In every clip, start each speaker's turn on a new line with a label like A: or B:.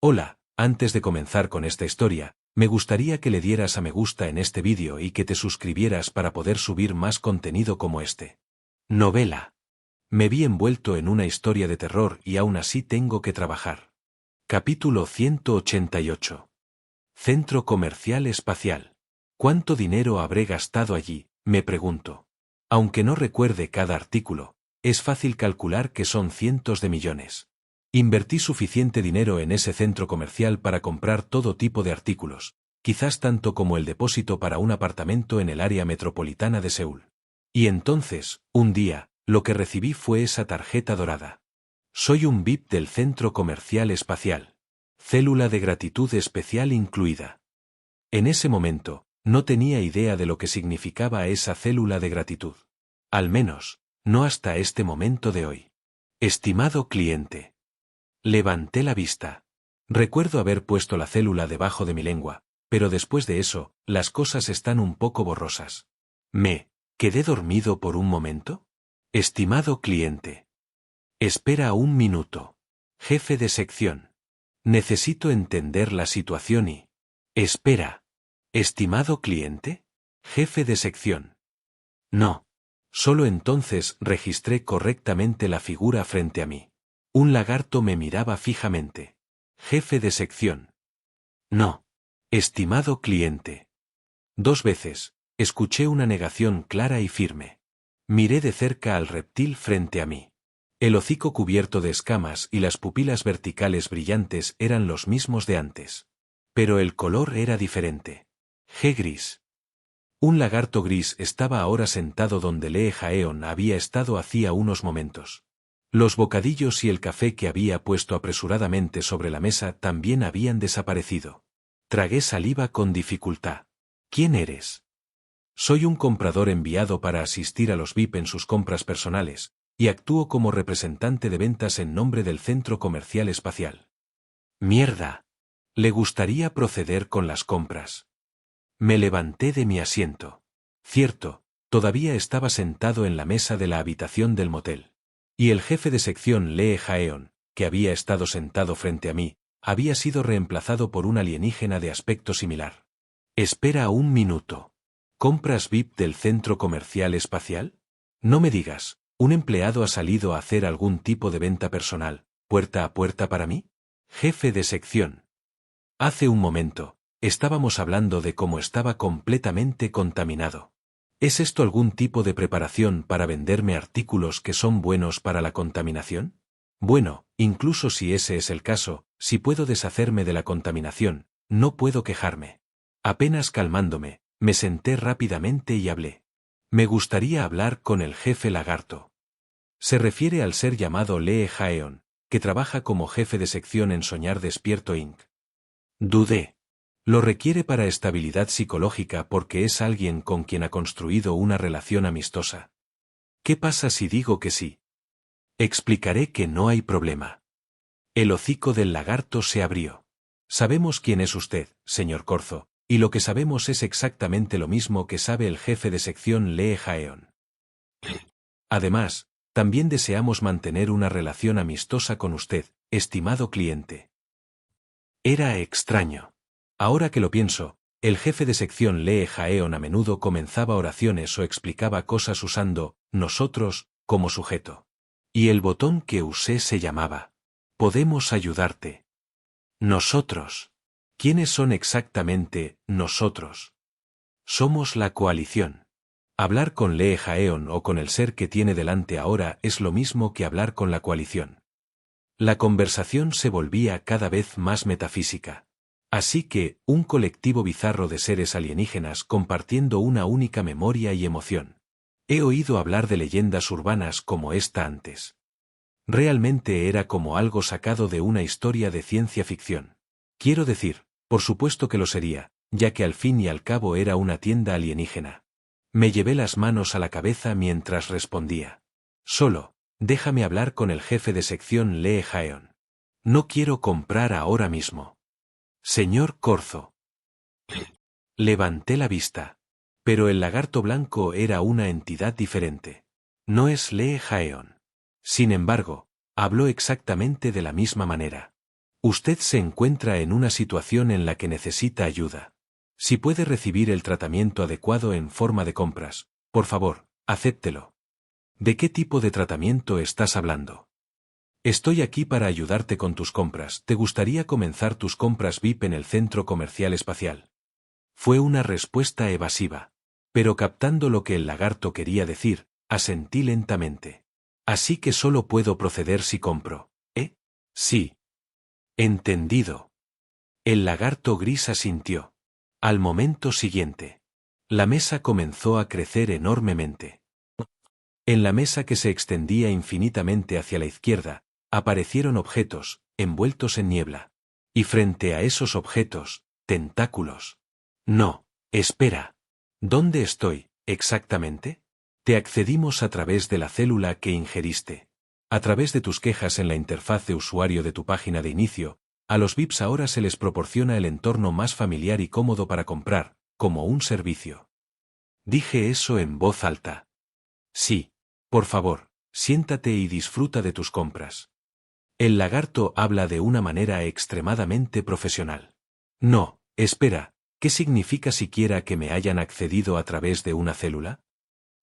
A: Hola, antes de comenzar con esta historia, me gustaría que le dieras a me gusta en este vídeo y que te suscribieras para poder subir más contenido como este. Novela. Me vi envuelto en una historia de terror y aún así tengo que trabajar. Capítulo 188. Centro Comercial Espacial. ¿Cuánto dinero habré gastado allí?, me pregunto. Aunque no recuerde cada artículo, es fácil calcular que son cientos de millones. Invertí suficiente dinero en ese centro comercial para comprar todo tipo de artículos, quizás tanto como el depósito para un apartamento en el área metropolitana de Seúl. Y entonces, un día, lo que recibí fue esa tarjeta dorada. Soy un VIP del Centro Comercial Espacial. Célula de gratitud especial incluida. En ese momento, no tenía idea de lo que significaba esa célula de gratitud. Al menos, no hasta este momento de hoy. Estimado cliente. Levanté la vista. Recuerdo haber puesto la célula debajo de mi lengua, pero después de eso, las cosas están un poco borrosas. ¿Me quedé dormido por un momento? Estimado cliente. Espera un minuto. Jefe de sección. Necesito entender la situación y... Espera. Estimado cliente. Jefe de sección. No. Solo entonces registré correctamente la figura frente a mí. Un lagarto me miraba fijamente. Jefe de sección. No. Estimado cliente. 2 veces, escuché una negación clara y firme. Miré de cerca al reptil frente a mí. El hocico cubierto de escamas y las pupilas verticales brillantes eran los mismos de antes. Pero el color era diferente. Gris. Un lagarto gris estaba ahora sentado donde Lee Jaeon había estado hacía unos momentos. Los bocadillos y el café que había puesto apresuradamente sobre la mesa también habían desaparecido. Tragué saliva con dificultad. ¿Quién eres? Soy un comprador enviado para asistir a los VIP en sus compras personales, y actúo como representante de ventas en nombre del Centro Comercial Espacial. Mierda. ¿Le gustaría proceder con las compras? Me levanté de mi asiento. Cierto, todavía estaba sentado en la mesa de la habitación del motel. Y el jefe de sección Lee Jaeon, que había estado sentado frente a mí, había sido reemplazado por un alienígena de aspecto similar. Espera un minuto. ¿Compras VIP del Centro Comercial Espacial? No me digas, ¿un empleado ha salido a hacer algún tipo de venta personal, puerta a puerta para mí? Jefe de sección. Hace un momento, estábamos hablando de cómo estaba completamente contaminado. ¿Es esto algún tipo de preparación para venderme artículos que son buenos para la contaminación? Bueno, incluso si ese es el caso, si puedo deshacerme de la contaminación, no puedo quejarme. Apenas calmándome, me senté rápidamente y hablé. Me gustaría hablar con el jefe lagarto. Se refiere al ser llamado Lee Jaeon, que trabaja como jefe de sección en Soñar Despierto Inc. Dudé. Lo requiere para estabilidad psicológica porque es alguien con quien ha construido una relación amistosa. ¿Qué pasa si digo que sí? Explicaré que no hay problema. El hocico del lagarto se abrió. Sabemos quién es usted, señor Corzo, y lo que sabemos es exactamente lo mismo que sabe el jefe de sección Lee Jaeon. Además, también deseamos mantener una relación amistosa con usted, estimado cliente. Era extraño. Ahora que lo pienso, el jefe de sección Lee Jaeon a menudo comenzaba oraciones o explicaba cosas usando nosotros como sujeto. Y el botón que usé se llamaba Podemos ayudarte. Nosotros. ¿Quiénes son exactamente nosotros? Somos la coalición. Hablar con Lee Jaeon o con el ser que tiene delante ahora es lo mismo que hablar con la coalición. La conversación se volvía cada vez más metafísica. Así que, un colectivo bizarro de seres alienígenas compartiendo una única memoria y emoción. He oído hablar de leyendas urbanas como esta antes. Realmente era como algo sacado de una historia de ciencia ficción. Quiero decir, por supuesto que lo sería, ya que al fin y al cabo era una tienda alienígena. Me llevé las manos a la cabeza mientras respondía. Solo, déjame hablar con el jefe de sección Lee Jaeon. No quiero comprar ahora mismo. Señor Corzo. Levanté la vista. Pero el lagarto blanco era una entidad diferente. No es Lee Jaeon. Sin embargo, habló exactamente de la misma manera. Usted se encuentra en una situación en la que necesita ayuda. Si puede recibir el tratamiento adecuado en forma de compras, por favor, acéptelo. ¿De qué tipo de tratamiento estás hablando? Estoy aquí para ayudarte con tus compras. ¿Te gustaría comenzar tus compras VIP en el Centro Comercial Espacial? Fue una respuesta evasiva. Pero captando lo que el lagarto quería decir, asentí lentamente. Así que solo puedo proceder si compro, ¿eh? Sí. Entendido. El lagarto gris asintió. Al momento siguiente, la mesa comenzó a crecer enormemente. En la mesa que se extendía infinitamente hacia la izquierda, aparecieron objetos, envueltos en niebla. Y frente a esos objetos, tentáculos. No, espera. ¿Dónde estoy, exactamente? Te accedimos a través de la célula que ingeriste. A través de tus quejas en la interfaz de usuario de tu página de inicio, a los VIPs ahora se les proporciona el entorno más familiar y cómodo para comprar, como un servicio. Dije eso en voz alta. Sí. Por favor, siéntate y disfruta de tus compras. El lagarto habla de una manera extremadamente profesional. No, espera, ¿qué significa siquiera que me hayan accedido a través de una célula?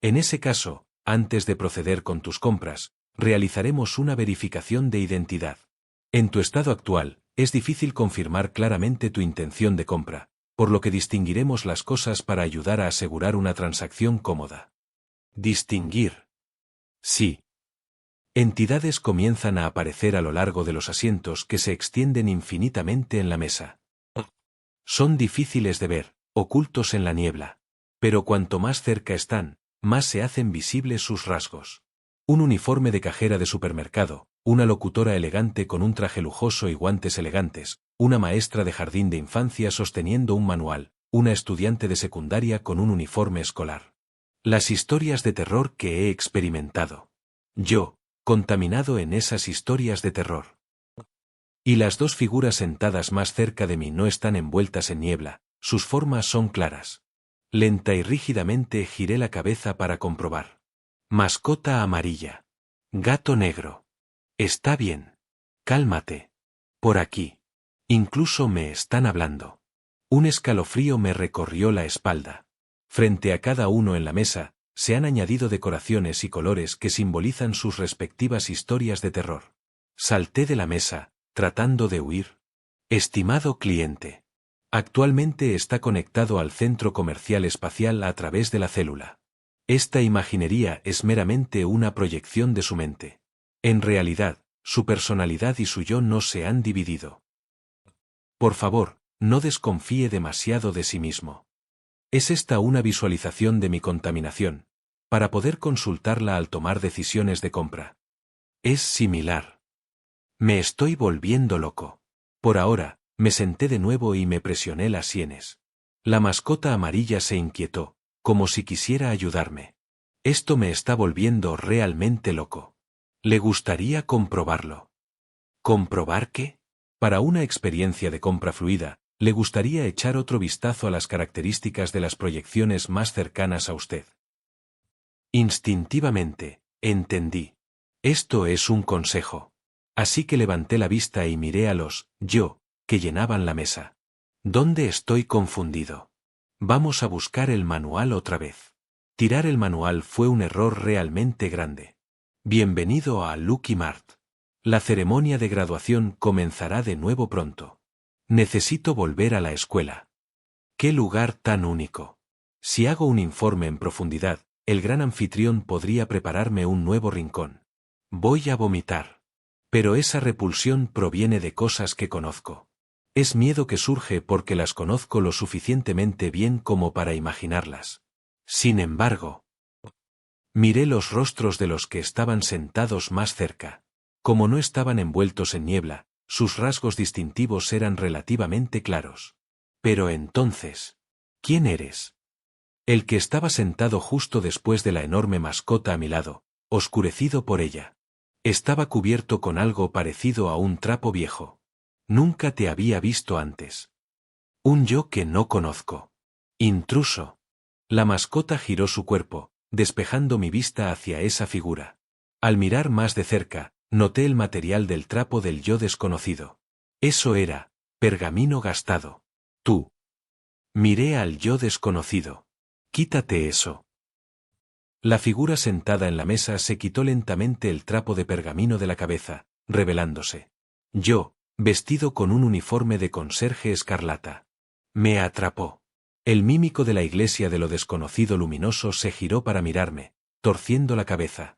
A: En ese caso, antes de proceder con tus compras, realizaremos una verificación de identidad. En tu estado actual, es difícil confirmar claramente tu intención de compra, por lo que distinguiremos las cosas para ayudar a asegurar una transacción cómoda. Distinguir. Sí. Entidades comienzan a aparecer a lo largo de los asientos que se extienden infinitamente en la mesa. Son difíciles de ver, ocultos en la niebla. Pero cuanto más cerca están, más se hacen visibles sus rasgos. Un uniforme de cajera de supermercado, una locutora elegante con un traje lujoso y guantes elegantes, una maestra de jardín de infancia sosteniendo un manual, una estudiante de secundaria con un uniforme escolar. Las historias de terror que he experimentado. Yo, contaminado en esas historias de terror. Y las dos figuras sentadas más cerca de mí no están envueltas en niebla, sus formas son claras. Lenta y rígidamente giré la cabeza para comprobar. Mascota amarilla. Gato negro. Está bien. Cálmate. Por aquí. Incluso me están hablando. Un escalofrío me recorrió la espalda. Frente a cada uno en la mesa, se han añadido decoraciones y colores que simbolizan sus respectivas historias de terror. Salté de la mesa, tratando de huir. Estimado cliente. Actualmente está conectado al Centro Comercial Espacial a través de la célula. Esta imaginería es meramente una proyección de su mente. En realidad, su personalidad y su yo no se han dividido. Por favor, no desconfíe demasiado de sí mismo. Es esta una visualización de mi contaminación, para poder consultarla al tomar decisiones de compra. Es similar. Me estoy volviendo loco. Por ahora, me senté de nuevo y me presioné las sienes. La mascota amarilla se inquietó, como si quisiera ayudarme. Esto me está volviendo realmente loco. ¿Le gustaría comprobarlo? ¿Comprobar qué? Para una experiencia de compra fluida, le gustaría echar otro vistazo a las características de las proyecciones más cercanas a usted. Instintivamente, entendí. Esto es un consejo. Así que levanté la vista y miré a los yo que llenaban la mesa. ¿Dónde estoy confundido? Vamos a buscar el manual otra vez. Tirar el manual fue un error realmente grande. Bienvenido a Lucky Mart. La ceremonia de graduación comenzará de nuevo pronto. Necesito volver a la escuela. ¡Qué lugar tan único! Si hago un informe en profundidad, el gran anfitrión podría prepararme un nuevo rincón. Voy a vomitar. Pero esa repulsión proviene de cosas que conozco. Es miedo que surge porque las conozco lo suficientemente bien como para imaginarlas. Sin embargo, miré los rostros de los que estaban sentados más cerca. Como no estaban envueltos en niebla, sus rasgos distintivos eran relativamente claros. Pero entonces, ¿quién eres? El que estaba sentado justo después de la enorme mascota a mi lado, oscurecido por ella. Estaba cubierto con algo parecido a un trapo viejo. Nunca te había visto antes. Un yo que no conozco. Intruso. La mascota giró su cuerpo, despejando mi vista hacia esa figura. Al mirar más de cerca, noté el material del trapo del yo desconocido. Eso era, pergamino gastado. Tú. Miré al yo desconocido. Quítate eso. La figura sentada en la mesa se quitó lentamente el trapo de pergamino de la cabeza, revelándose. Yo, vestido con un uniforme de conserje escarlata. Me atrapó. El mímico de la iglesia de lo desconocido luminoso se giró para mirarme, torciendo la cabeza.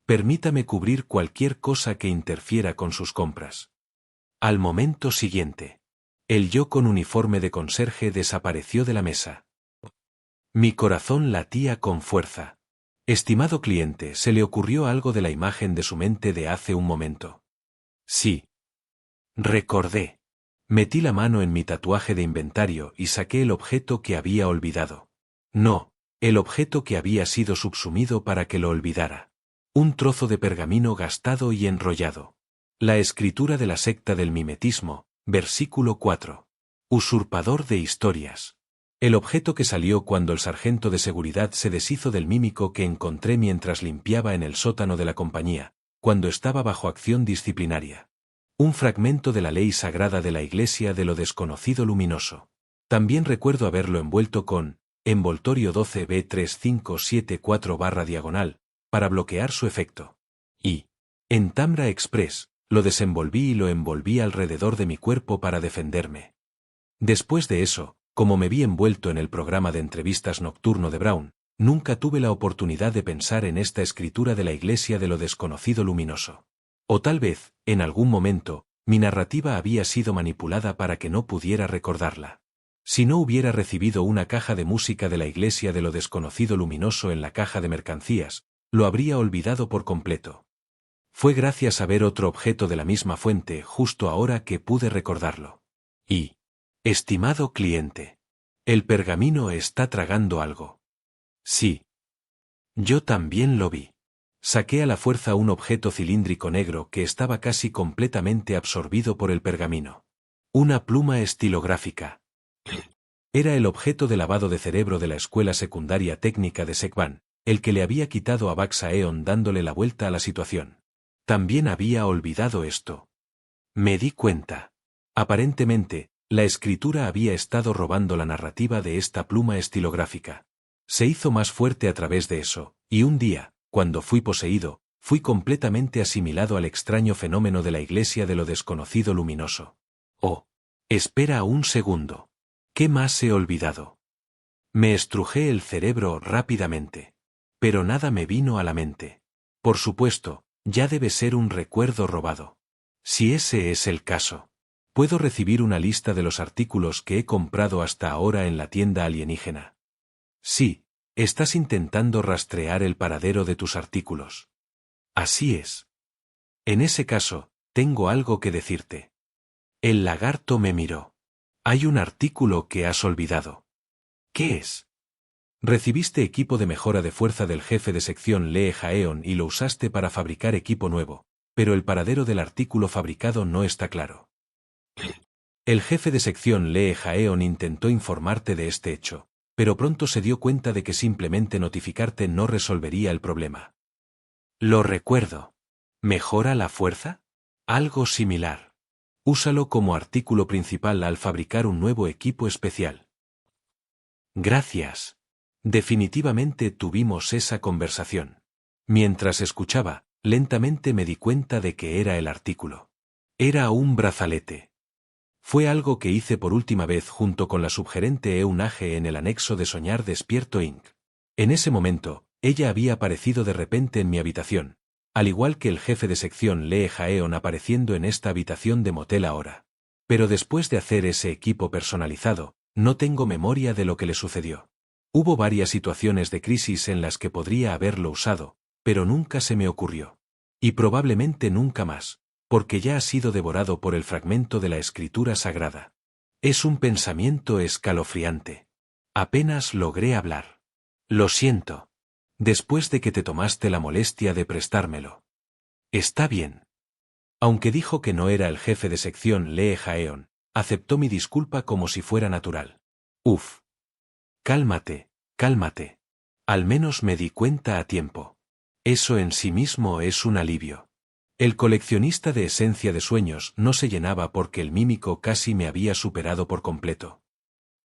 A: Permítame cubrir cualquier cosa que interfiera con sus compras. Al momento siguiente, el yo con uniforme de conserje desapareció de la mesa. Mi corazón latía con fuerza. Estimado cliente, se le ocurrió algo de la imagen de su mente de hace un momento. Sí. Recordé. Metí la mano en mi tatuaje de inventario y saqué el objeto que había olvidado. No, el objeto que había sido subsumido para que lo olvidara. Un trozo de pergamino gastado y enrollado. La escritura de la secta del mimetismo, versículo 4. Usurpador de historias. El objeto que salió cuando el sargento de seguridad se deshizo del mímico que encontré mientras limpiaba en el sótano de la compañía, cuando estaba bajo acción disciplinaria. Un fragmento de la ley sagrada de la iglesia de lo desconocido luminoso. También recuerdo haberlo envuelto con envoltorio 12B3574/diagonal, para bloquear su efecto. Y, en Tamra Express, lo desenvolví y lo envolví alrededor de mi cuerpo para defenderme. Después de eso, como me vi envuelto en el programa de entrevistas nocturno de Brown, nunca tuve la oportunidad de pensar en esta escritura de la iglesia de lo desconocido luminoso. O tal vez, en algún momento, mi narrativa había sido manipulada para que no pudiera recordarla. Si no hubiera recibido una caja de música de la iglesia de lo desconocido luminoso en la caja de mercancías, lo habría olvidado por completo. Fue gracias a ver otro objeto de la misma fuente justo ahora que pude recordarlo. Y, estimado cliente, el pergamino está tragando algo. Sí. Yo también lo vi. Saqué a la fuerza un objeto cilíndrico negro que estaba casi completamente absorbido por el pergamino. Una pluma estilográfica. Era el objeto de lavado de cerebro de la escuela secundaria técnica de Sekban, el que le había quitado a Baxaeon dándole la vuelta a la situación. También había olvidado esto. Me di cuenta. Aparentemente, la escritura había estado robando la narrativa de esta pluma estilográfica. Se hizo más fuerte a través de eso, y un día, cuando fui poseído, fui completamente asimilado al extraño fenómeno de la iglesia de lo desconocido luminoso. Oh, espera un segundo. ¿Qué más he olvidado? Me estrujé el cerebro rápidamente. Pero nada me vino a la mente. Por supuesto, ya debe ser un recuerdo robado. Si ese es el caso, ¿puedo recibir una lista de los artículos que he comprado hasta ahora en la tienda alienígena? Sí, estás intentando rastrear el paradero de tus artículos. Así es. En ese caso, tengo algo que decirte. El lagarto me miró. Hay un artículo que has olvidado. ¿Qué es? Recibiste equipo de mejora de fuerza del jefe de sección Lee Jaeon y lo usaste para fabricar equipo nuevo, pero el paradero del artículo fabricado no está claro. El jefe de sección Lee Jaeon intentó informarte de este hecho, pero pronto se dio cuenta de que simplemente notificarte no resolvería el problema. Lo recuerdo. ¿Mejora la fuerza? Algo similar. Úsalo como artículo principal al fabricar un nuevo equipo especial. Gracias. Definitivamente tuvimos esa conversación. Mientras escuchaba, lentamente me di cuenta de que era el artículo. Era un brazalete. Fue algo que hice por última vez junto con la subgerente Eunage en el anexo de Soñar Despierto Inc. En ese momento, ella había aparecido de repente en mi habitación, al igual que el jefe de sección Lee Jaeon apareciendo en esta habitación de motel ahora. Pero después de hacer ese equipo personalizado, no tengo memoria de lo que le sucedió. Hubo varias situaciones de crisis en las que podría haberlo usado, pero nunca se me ocurrió. Y probablemente nunca más, porque ya ha sido devorado por el fragmento de la escritura sagrada. Es un pensamiento escalofriante. Apenas logré hablar. Lo siento. Después de que te tomaste la molestia de prestármelo. Está bien. Aunque dijo que no era el jefe de sección Lee Jaeon, aceptó mi disculpa como si fuera natural. Uf. Cálmate, cálmate. Al menos me di cuenta a tiempo. Eso en sí mismo es un alivio. El coleccionista de esencia de sueños no se llenaba porque el mímico casi me había superado por completo.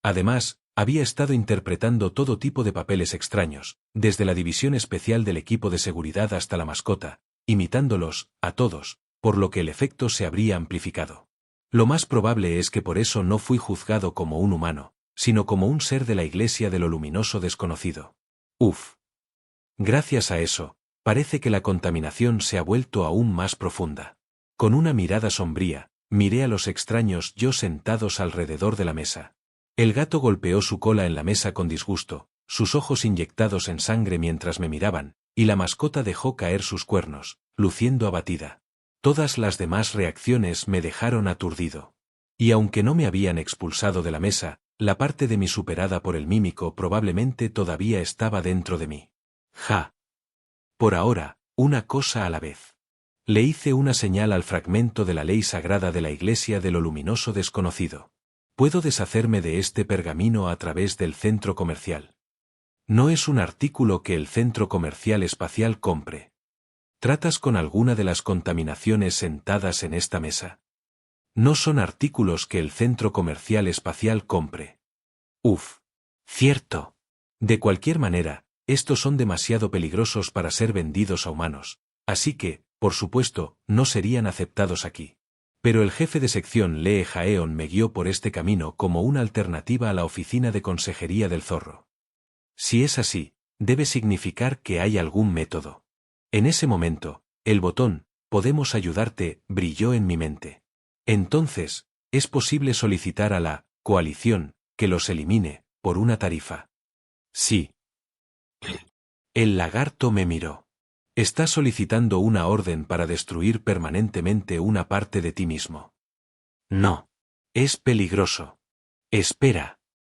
A: Además, había estado interpretando todo tipo de papeles extraños, desde la división especial del equipo de seguridad hasta la mascota, imitándolos, a todos, por lo que el efecto se habría amplificado. Lo más probable es que por eso no fui juzgado como un humano, sino como un ser de la Iglesia de lo luminoso desconocido. Uf. Gracias a eso, parece que la contaminación se ha vuelto aún más profunda. Con una mirada sombría, miré a los extraños yo sentados alrededor de la mesa. El gato golpeó su cola en la mesa con disgusto, sus ojos inyectados en sangre mientras me miraban, y la mascota dejó caer sus cuernos, luciendo abatida. Todas las demás reacciones me dejaron aturdido. Y aunque no me habían expulsado de la mesa, la parte de mí superada por el mímico probablemente todavía estaba dentro de mí. Ja. Por ahora, una cosa a la vez. Le hice una señal al fragmento de la ley sagrada de la Iglesia de lo luminoso desconocido. Puedo deshacerme de este pergamino a través del centro comercial. No es un artículo que el centro comercial espacial compre. ¿Tratas con alguna de las contaminaciones sentadas en esta mesa? No son artículos que el centro comercial espacial compre. Uf. Cierto. De cualquier manera, estos son demasiado peligrosos para ser vendidos a humanos, así que, por supuesto, no serían aceptados aquí. Pero el jefe de sección Lee Jaeon me guió por este camino como una alternativa a la oficina de consejería del zorro. Si es así, debe significar que hay algún método. En ese momento, el botón, "Podemos ayudarte", brilló en mi mente. Entonces, es posible solicitar a la coalición que los elimine, por una tarifa. Sí. El lagarto me miró. Estás solicitando una orden para destruir permanentemente una parte de ti mismo. No. Es peligroso. Espera.